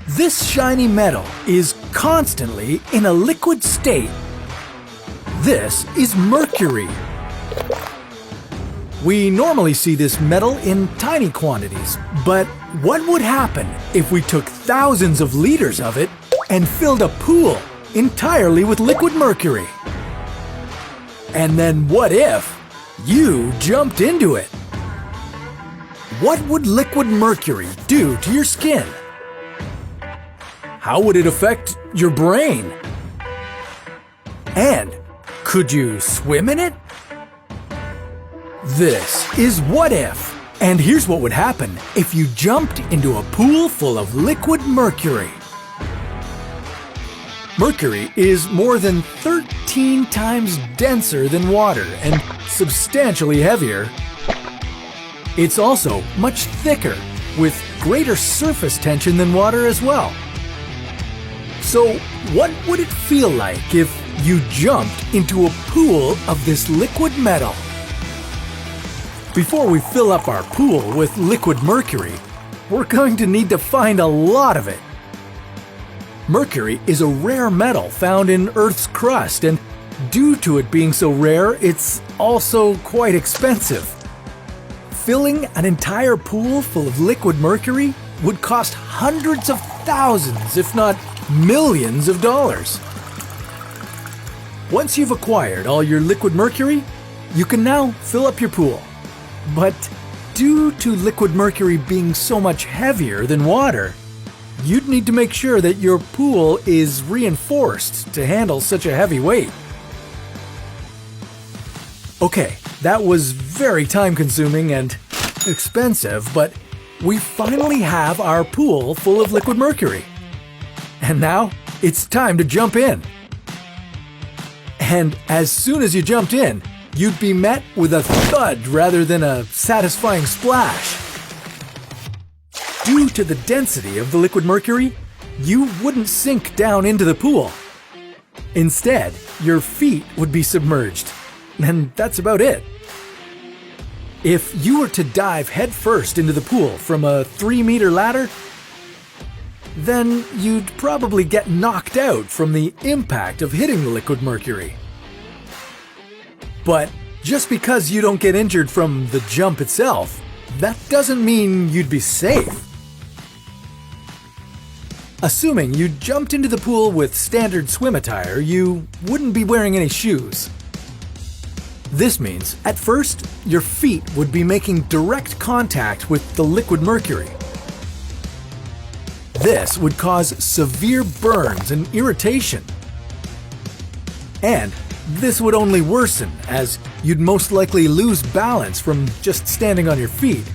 This shiny metal is constantly in a liquid state. This is mercury. We normally see this metal in tiny quantities, but what would happen if we took thousands of liters of it and filled a pool entirely with liquid mercury? And then what if you jumped into it? What would liquid mercury do to your skin? How would it affect your brain? And could you swim in it? This is What If, and here's what would happen if you jumped into a pool full of liquid mercury. Mercury is more than 13 times denser than water and substantially heavier. It's also much thicker, with greater surface tension than water as well. So, what would it feel like if you jumped into a pool of this liquid metal? Before we fill up our pool with liquid mercury, we're going to need to find a lot of it. Mercury is a rare metal found in Earth's crust, and due to it being so rare, it's also quite expensive. Filling an entire pool full of liquid mercury would cost hundreds of thousands, if not millions of dollars. Once you've acquired all your liquid mercury, you can now fill up your pool. But due to liquid mercury being so much heavier than water, you'd need to make sure that your pool is reinforced to handle such a heavy weight. Okay, that was very time-consuming and expensive, but we finally have our pool full of liquid mercury. And now, it's time to jump in. And as soon as you jumped in, you'd be met with a thud rather than a satisfying splash. Due to the density of the liquid mercury, you wouldn't sink down into the pool. Instead, your feet would be submerged, and that's about it. If you were to dive headfirst into the pool from a 3-meter ladder, then you'd probably get knocked out from the impact of hitting the liquid mercury. But just because you don't get injured from the jump itself, that doesn't mean you'd be safe. Assuming you jumped into the pool with standard swim attire, you wouldn't be wearing any shoes. This means, at first, your feet would be making direct contact with the liquid mercury. This would cause severe burns and irritation. And this would only worsen, as you'd most likely lose balance from just standing on your feet.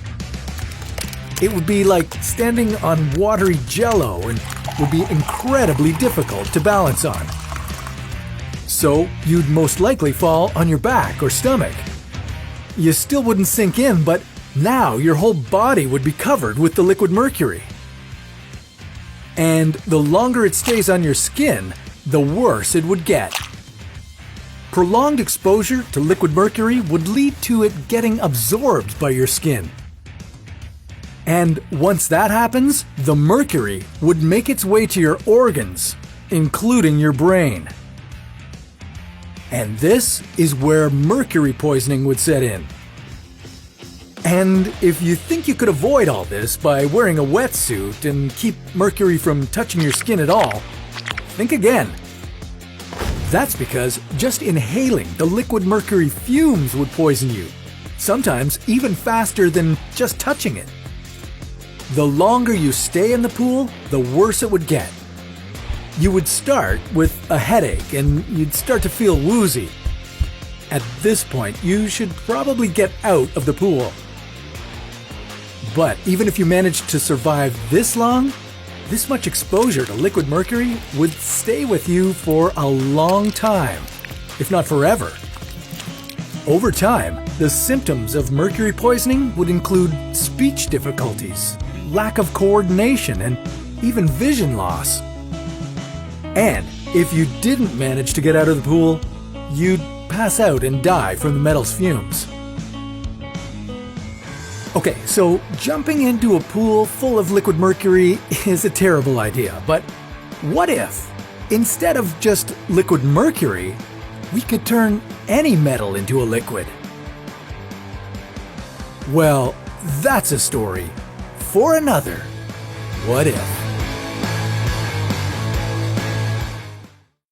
It would be like standing on watery jello and would be incredibly difficult to balance on. So you'd most likely fall on your back or stomach. You still wouldn't sink in, but now your whole body would be covered with the liquid mercury. And the longer it stays on your skin, the worse it would get. Prolonged exposure to liquid mercury would lead to it getting absorbed by your skin. And once that happens, the mercury would make its way to your organs, including your brain. And this is where mercury poisoning would set in. And if you think you could avoid all this by wearing a wetsuit and keep mercury from touching your skin at all, think again. That's because just inhaling the liquid mercury fumes would poison you, sometimes even faster than just touching it. The longer you stay in the pool, the worse it would get. You would start with a headache and you'd start to feel woozy. At this point, you should probably get out of the pool. But even if you managed to survive this long, this much exposure to liquid mercury would stay with you for a long time, if not forever. Over time, the symptoms of mercury poisoning would include speech difficulties, lack of coordination, and even vision loss. And if you didn't manage to get out of the pool, you'd pass out and die from the metal's fumes. Okay, so jumping into a pool full of liquid mercury is a terrible idea, but what if, instead of just liquid mercury, we could turn any metal into a liquid? Well, that's a story for another What If.